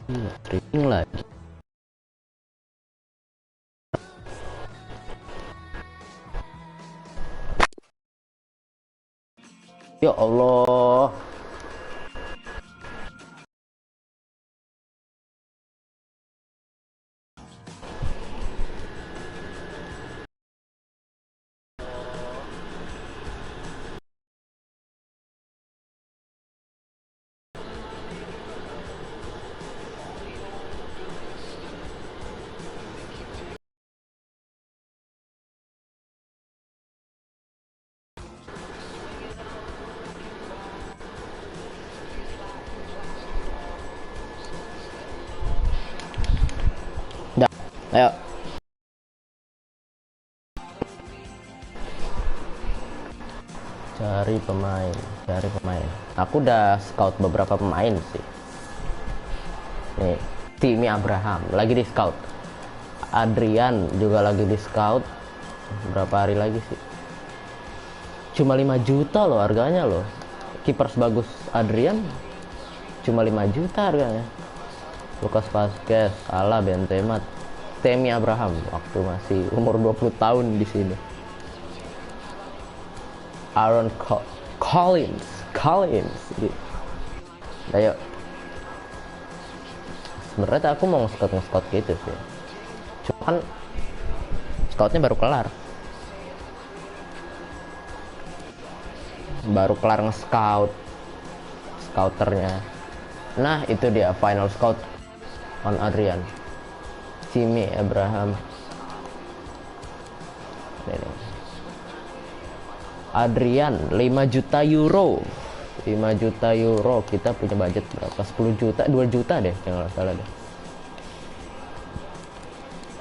Streaming lagi. Ya Allah. Dah, ayo. Cari pemain. Aku udah scout beberapa pemain sih. Nih, Timmy Abraham lagi di scout. Adrian juga lagi di scout. Berapa hari lagi sih? Cuma 5 juta loh harganya loh. Kiper sebagus Adrian cuma 5 juta harganya. Lucas Vazquez, ala Benzema, Timmy Abraham waktu masih umur 20 tahun di sini. Aaron Collins. Ayo. Sebenarnya aku mau nge-scout gitu sih. Cuma kan scoutnya baru kelar. Nge-scout scouternya. Nah, itu dia final scout on Adrian. Timmy Abraham. Ini. Adrian 5 juta euro. 5 juta euro. Kita punya budget berapa? 10 juta, 2 juta deh, jangan salah deh.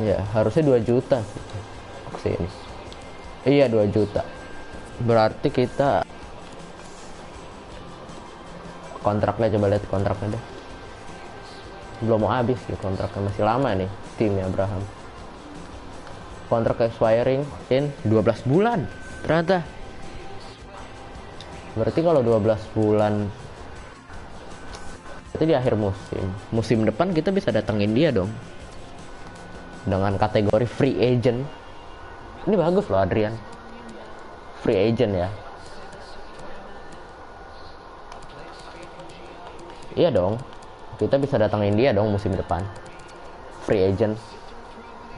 Ya, harusnya 2 juta sih. Ini. Iya, 2 juta. Berarti kita kontraknya, coba lihat kontraknya deh. Belum mau habis ya kontraknya, masih lama nih Timmy Abraham. Kontrak expiring in 12 bulan. Ternyata. Berarti kalau 12 bulan berarti di akhir musim depan kita bisa datengin dia dong dengan kategori free agent. Ini bagus loh Adrian, free agent ya. Iya dong, kita bisa datengin dia dong musim depan, free agent.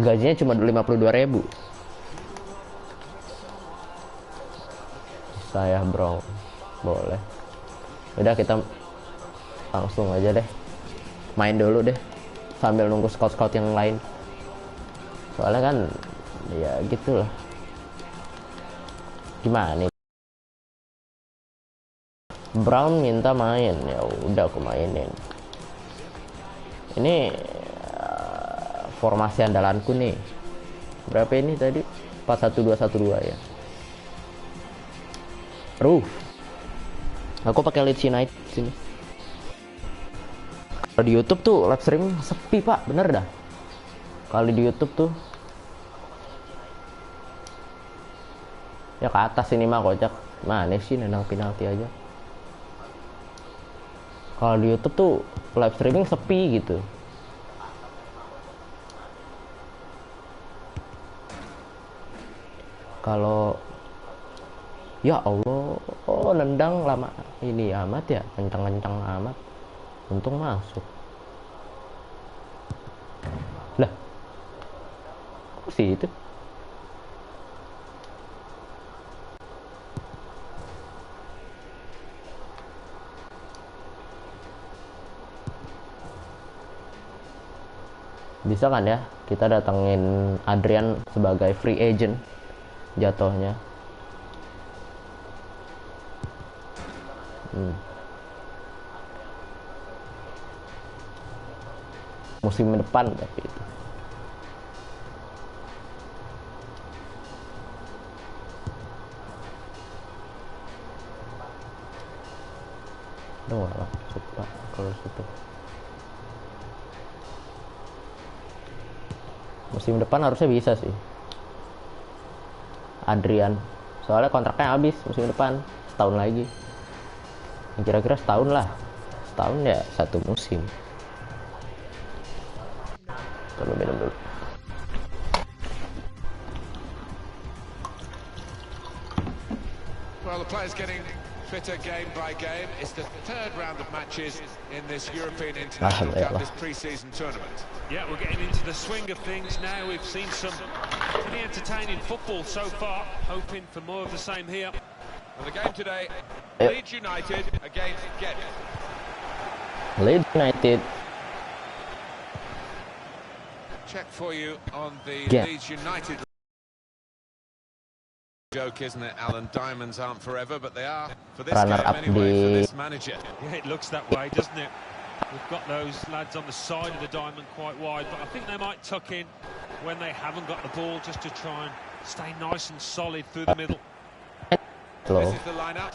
Gajinya cuma 52.000. Saya bro, boleh. Udah, kita langsung aja deh main dulu deh sambil nunggu scout yang lain, soalnya kan ya gitulah. Gimana nih, Brown minta main, ya udah aku mainin. Ini formasi andalanku nih. Berapa ini tadi? 4-1-2-1-2 ya. Aku pakai Leeds United sini. Kalau di YouTube tuh live stream sepi pak, bener dah. Kalau di YouTube tuh ya ke atas ini mah kocak. Mana sih nendang penalti aja. Kalau di YouTube tuh live streaming sepi gitu. Kalau ya Allah, oh nendang lama ini amat ya, kencang-kencang amat. Untung masuk. Lah, kok sih itu? Bisa kan ya, kita datengin Adrian sebagai free agent jatuhnya. Musim depan tapi itu. Aduh, suka kalau situ. Musim depan harusnya bisa sih Adrian, soalnya kontraknya habis musim depan, setahun lagi. Kira-kira setahun lah, setahun ya 1 musim. minum dulu. Well, the players getting fitter game by game. It's the third round of matches in this European International Cup, this pre-season tournament. Yeah, we're getting into the swing of things now. We've seen some pretty entertaining football so far, hoping for more of the same here. And the game today, Leeds United against Gent. Leeds United. Check for you on the Leeds United. Joke, isn't it, Alan? Diamonds aren't forever, but they are for this game anyway, for this manager. Yeah, it looks that way, doesn't it? We've got those lads on the side of the diamond quite wide, but I think they might tuck in when they haven't got the ball, just to try and stay nice and solid through the middle. This is the lineup.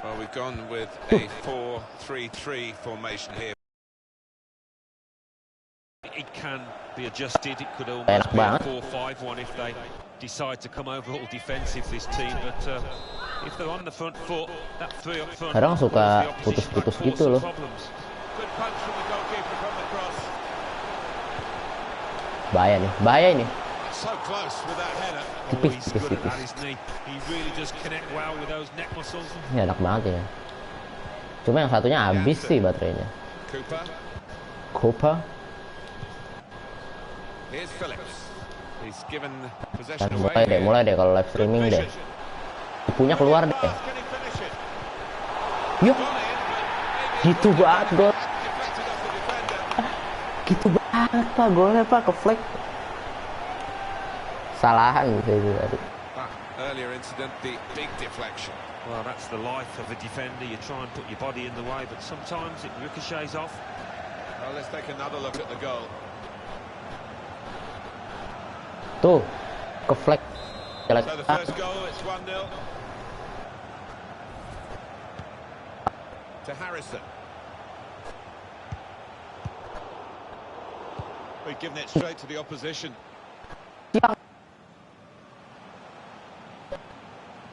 Well, we've gone with a 4-3-3 formation here. It can be adjusted. It could almost be a 4-5-1 if they decide to come over all defensive, this team. But if they're on the front foot, that three up front. Kadang suka putus-putus gitu loh. Bahaya nih, bahaya ini. Tipis. Ini enak banget ya. Cuma yang satunya habis sih baterainya. Cooper. Mulai deh kalau live streaming deh. Punya keluar deh. Yuk. Gitu banget gol. Gitu banget Pak, golnya Pak, ke flag. Salahan gitu tadi. Earlier incident, the big deflection. Well, that's the life of a defender. You try and put your body in the way, but sometimes it ricochets off. Well, let's take another look at the goal. Tuh, ke flag. So the first goal, it's 1-0 to Harrison. We've given it straight to the opposition.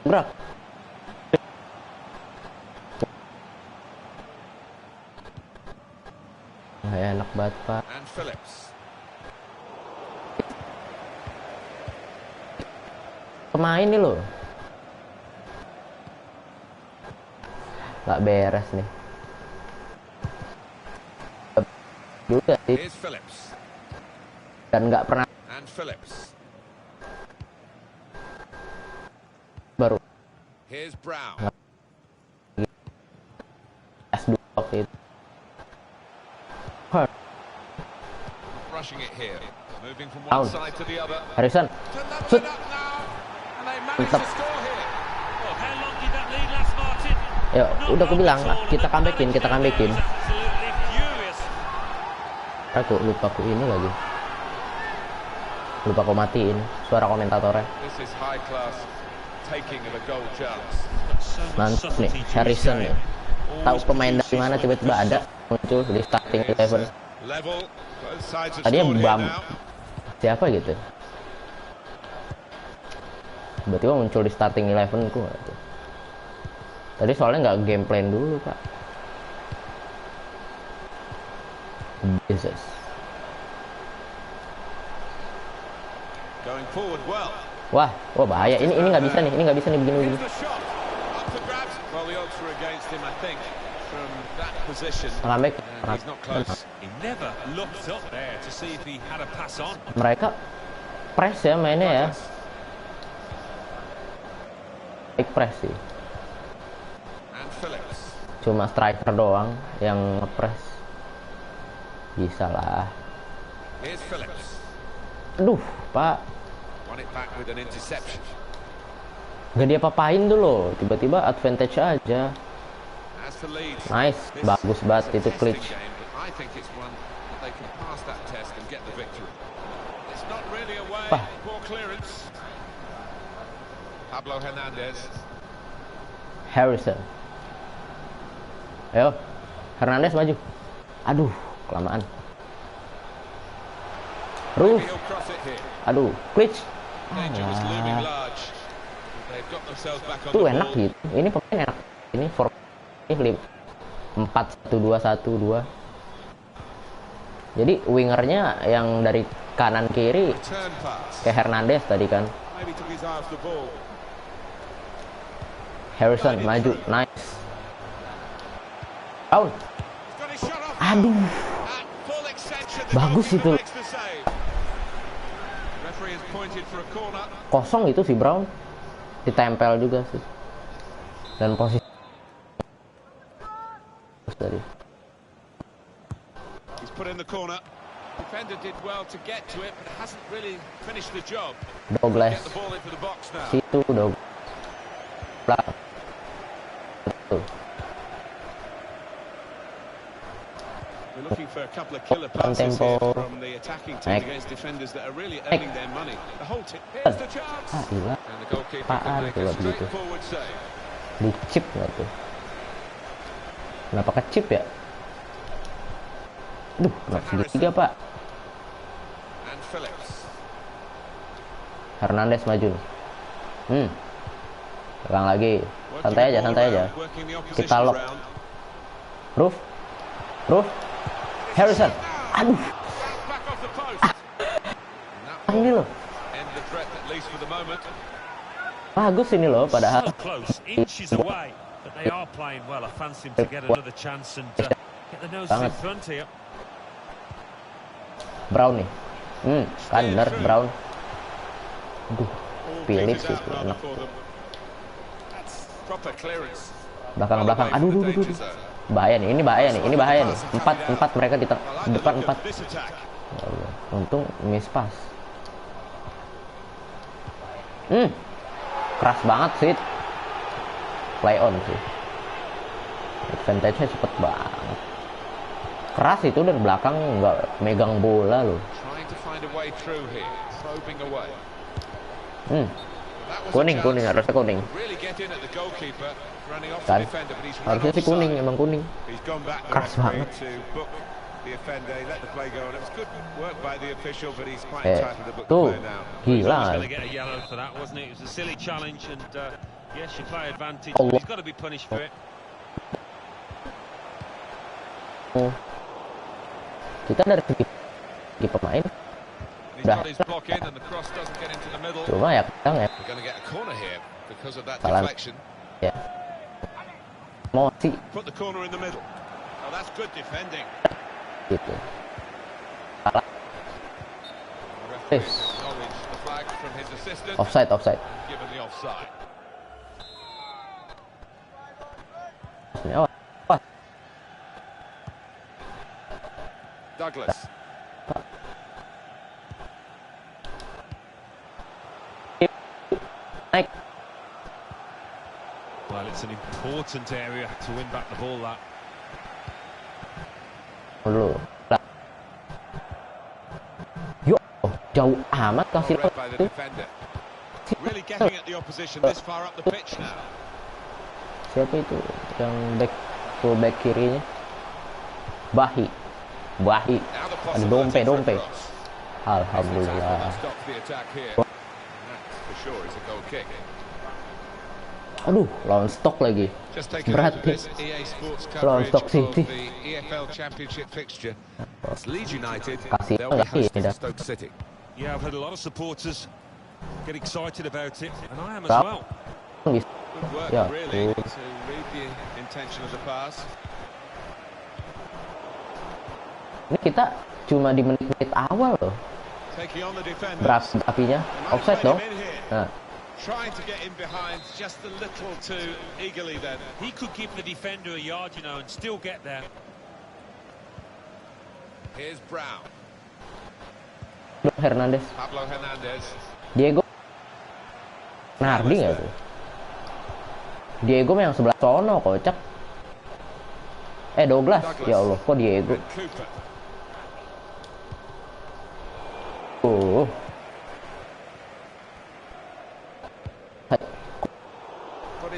Bro. Enak banget Pak. And Phillips. Pemain nih loh. Gak beres nih. Juga sih. Here's Phillips. Dan nggak pernah. And Phillips. Baru. Here's Brown. S2 waktu itu. Rushing it here. Moving from one side to the other. Harrison. Shoot. Mantap. Ya, udah aku bilang, kita comebackin. Aku lupa aku ini lagi. Lupa aku matiin suara komentatornya. Mantap nih, Harrison nih. Tahu pemain dari mana tiba-tiba ada muncul di starting 11. Tadinya Bam. Siapa gitu? Tiba-tiba muncul di starting 11 ku gitu. Tadi soalnya nggak game plan dulu Pak. Jesus. Wah, bahaya. Ini nggak bisa nih, begini. Mereka press ya mainnya ya. Big press sih. Cuma striker doang yang nge-press. Bisa lah. Aduh, Pak. Gak dia papain dulu, tiba-tiba advantage aja. Nice, bagus banget itu clutch. Wah. Harrison. Ayo, Hernandez maju. Aduh, kelamaan. Roof. Aduh, clutch. Tuh enak gitu. Ini pemain enak. Ini for ini 4-1-2-1-2. Jadi wingernya yang dari kanan kiri Return pass. kayak Hernandez tadi kan. Maybe took his eye off the ball. Harrison maju, nice. Out. He's got his shot off. Aduh, At full extension, the bagus goalkeeper itu. makes the save. Referee has pointed for a corner. Kosong itu si Brown. Ditempel juga sih. Dan posisi tadi. He's put in the corner. Defender did well to get to it, but hasn't really finished the job. Douglas. Get the ball into the box now. Situ Douglas. Betul. We're looking for a couple of killer passes here from the attacking team against defenders that are really earning their money. The whole team. Here's the chance. Ah, gila. And the goalkeeper Apaan can make tuh a begitu? straightforward save. Di chip nggak tuh? Kenapa ke chip ya? Duh, kenapa segitiga pak? And Phillips. Hernandez maju. Pegang lagi. Santai aja, santai aja. Kita lock. Roof. Harrison. Aduh. Back off the post. Ini loh. End the threat at least for the moment. Bagus ini loh padahal. So close, inches away, but they are playing well. I fancy him to get another chance and get the nose in front here. Brown nih. Kan bener Brown. Aduh, Phillips itu enak. Proper clearance. Belakang. Aduh. Bahaya nih, ini bahaya nih. Empat mereka di depan 4. Ya Allah, untung miss pass. Keras banget sih. Play on sih. Advantage-nya cepet banget. Keras itu dari belakang nggak megang bola loh. Kuning harusnya kuning. Kan? Harusnya sih kuning, emang kuning. Keras banget. Tuh, gila. Kita dari segi pemain udah cuma ya kadang ya salah ya mau sih gitu salah offside Douglas. Well, it's an important area to win back the ball. That. Dulu. Yo, jauh amat kasih itu. Really getting at the opposition this far up the pitch now. Siapa itu yang full back kirinya? Bahi. Ada dompe. Alhamdulillah. Aduh, lawan stok lagi. Berat nih. Lawan stok City. Kasih lagi ini dah. Yeah, I've had a lot of supporters get excited about it, and I am as well. Ya, ini kita cuma di menit-menit awal loh. Beras apinya offside dong. Nah. Trying to get in behind just a little too eagerly then. He could give the defender a yard, you know, and still get there. Here's Brown. Pablo Hernandez. Diego. Nardi nggak tuh? Diego yang sebelah sono kocak. Douglas. Ya Allah, kok Diego?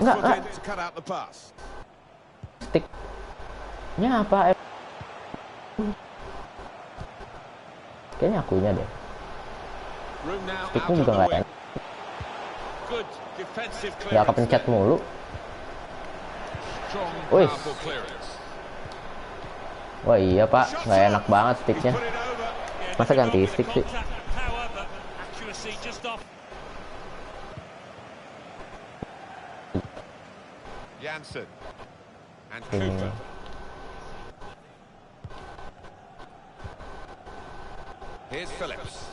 Enggak. Sticknya apa? Kayaknya akunya deh. Sticknya juga nggak enak. Nggak kepencet mulu. Wih. Wah iya pak, nggak enak banget sticknya. Masa ganti stick sih? Jansen and Ini. Cooper. Here's Phillips.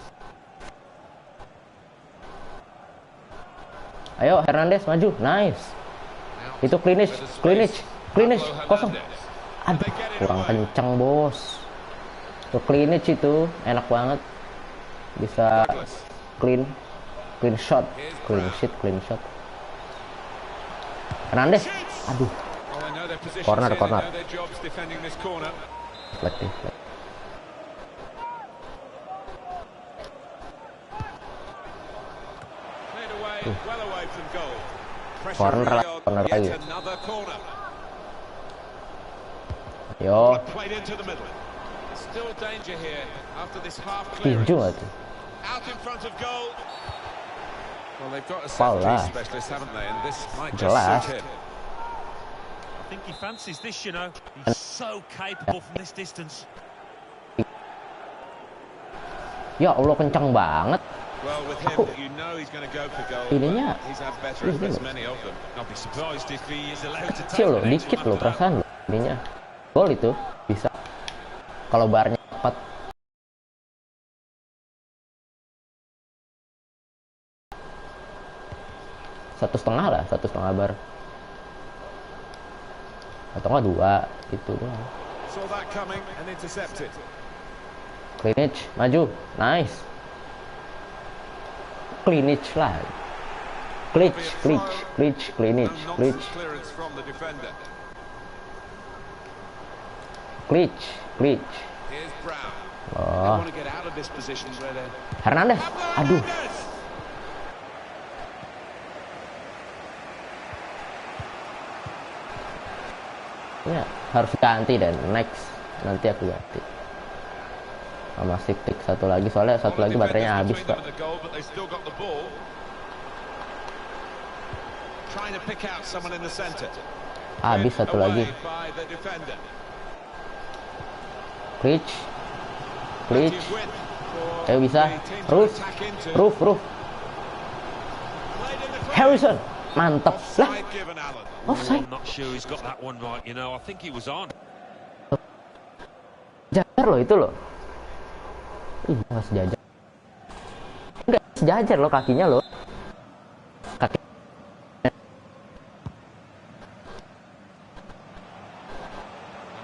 Ayo Hernandez maju, nice. Itu cleanish kosong. Aduh, kurang kencang bos. Tuh cleanish itu enak banget. Bisa clean shot. Hernandez, aduh. Corner. Letih. Corner lagi. Yo. Tinju nggak tuh? Foul lah. Jelas. I think he fancies this, you know. He's so capable from this distance. Ya Allah, kencang banget. Aku ininya kecil loh, dikit loh perasaan loh. Ininya gol itu bisa kalau barnya tepat. Satu setengah bar atau nggak 2 gitu doang. Cleanish maju, nice. Cleanish lah. Cleanish. Oh. Hernandez, aduh. Ya, harus ganti dan next. Nanti aku ganti. Masih tik satu lagi, soalnya satu lagi baterainya habis pak. Habis satu lagi. Reach. Ayo bisa. Roof. Harrison, mantap lah. Offside. Jajar loh itu loh. Nggak sejajar. Nggak sejajar loh kakinya loh. Kaki.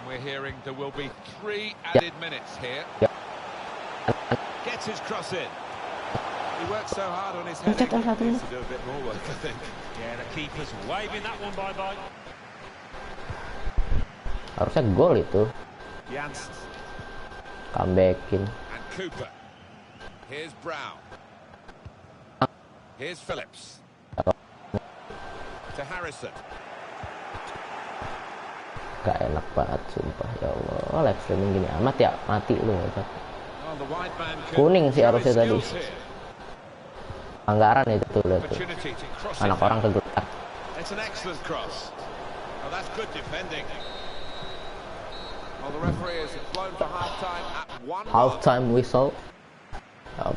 We're hearing there will be 3 added minutes here. Gets his cross in. He works so hard on his head. He needs to do a bit more work, I think. Yeah, the keeper's waving that one bye-bye. Harusnya gol itu. Jansen. Comebackin. Cooper. Here's Brown. Here's Phillips. To Harrison. Gak enak banget sumpah, ya Allah. Live streaming gini amat ya, mati lu ya. Kuning sih harusnya tadi. Anggaran itu tuh lihat tuh. Anak orang kegerak. It's an excellent cross. Oh, that's good defending. Well, the referee has blown for half-time at 1-1. Half-time whistle.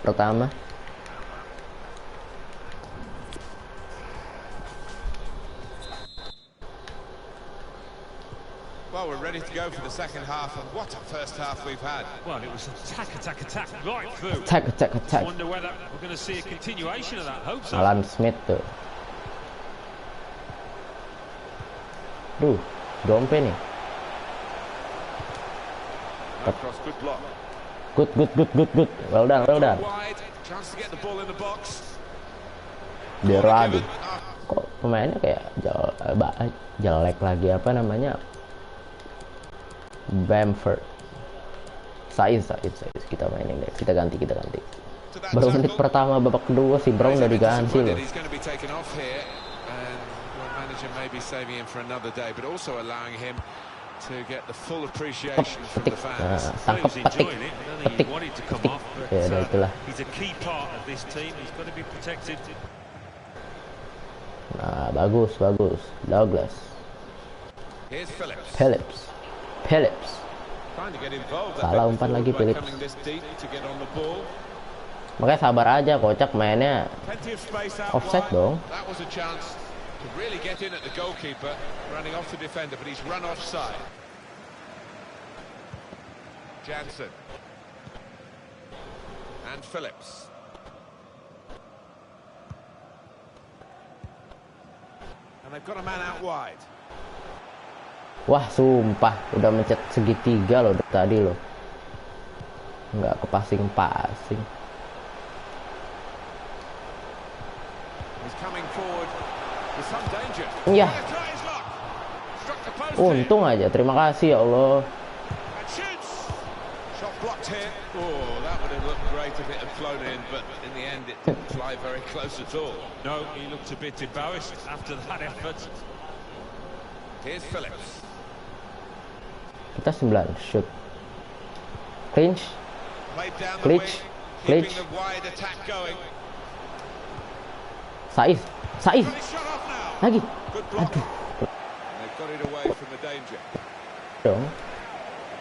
Pertama. Well, we're ready to go for the second half, and what a first half we've had. Well, it was attack right through. Attack. Wonder whether we're going to see a continuation of that. Hope so. Alan Smith tuh. Duh, dompe nih. Cross, good block. Good. Well done. Wide, chance to get the ball in the box. Aduh. Kok pemainnya kayak jelek lagi, apa namanya? Bamford. Saya kita mainin deh. Kita ganti. Baru menit pertama babak kedua si Brown udah diganti loh. To get the full appreciation from the fans. Petik. Ya udah itulah. He's a key part of this team. He's got to be protected. Nah, bagus. Douglas. Here's Phillips. Salah umpan lagi Phillips. Makanya sabar aja, kocak mainnya offside dong. Jansen and Phillips. And they've got a man out wide. Wah, sumpah udah mencet segitiga loh tadi loh. Nggak kepasing-pasing. He's coming forward with some danger. Iya. Untung aja, terima kasih ya Allah. Shot blocked here. Oh, that would have looked great if it had flown in, but in the end it didn't fly very close at all. No, he looked a bit embarrassed after that effort. Here's Phillips. Kita 9 shoot. Clinch. Glitch. Glitch. Saiz. Saiz. Lagi. Aduh. Dong.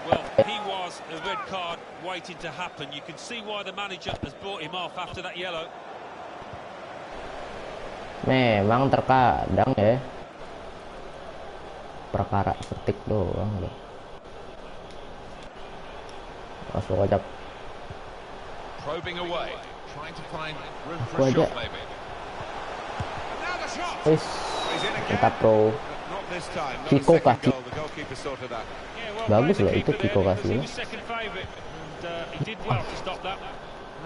Well, he was a red card waiting to happen. You can see why the manager has brought him off after that yellow. Memang terkadang ya. Perkara setik doang loh. Masuk aja. Aku aja. Wis. Kita pro. Kiko kasih. Bagus loh itu Kiko kasih.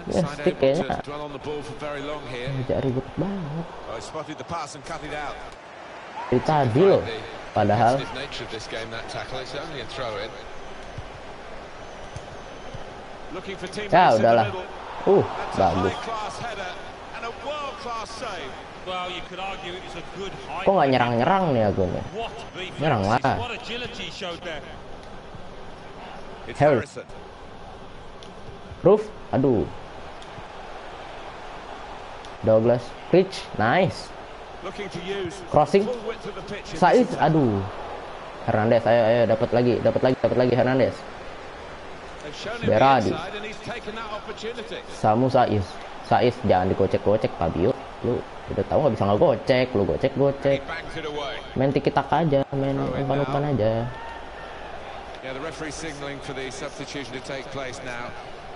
Ya stick kayaknya. Tidak ribet banget. Dari tadi loh. Padahal. Ya udahlah. Bagus. Kok nggak nyerang-nyerang nih aku nih? Nyerang lah. Harrison. Roof. Aduh. Douglas. Pitch. Nice. Crossing. Saiz. Aduh. Hernandez. Ayo dapat lagi Hernandez. Beradi. Samu Saiz. Saiz jangan dikocek-kocek Fabio. Lu udah tahu nggak bisa ngegocek, lu gocek. Main tiki-taka aja, main umpan-umpan aja. Yeah, the referee signaling for the substitution to take place now.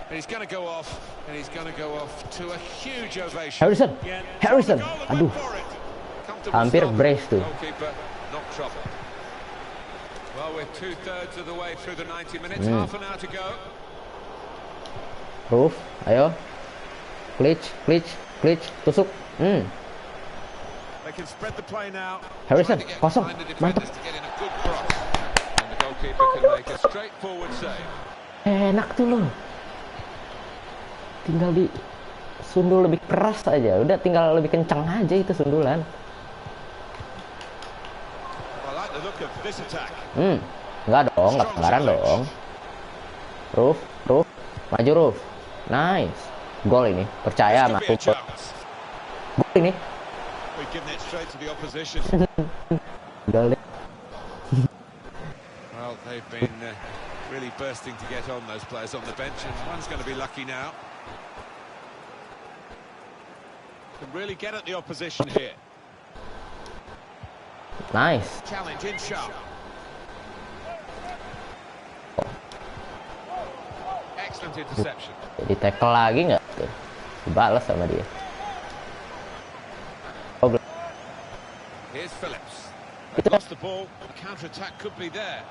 And he's going to go off, and he's going to go off to a huge ovation. Harrison. Aduh. Hampir brace tuh. Well, we're 2/3 of the way through the 90 minutes, half an hour to go. Roof, ayo. Glitch, tusuk. They can spread the play now. Harrison, kosong. Mantap. Enak tuh loh. Tinggal di sundul lebih keras aja. Udah tinggal lebih kencang aja itu sundulan. Enggak dong, enggak pelanggaran dong. Roof. Maju Roof. Nice. Gol ini. Percaya sama aku. Gol ini. Gol. Well, they've been really bursting to get on those players on the bench, and one's going to be lucky now. Can really get at the opposition here. Nice. Challenge in sharp. Excellent interception. Jadi tackle lagi nggak tuh? Dibalas sama dia. Here's Phillips. They've lost the ball. A counter attack could be there.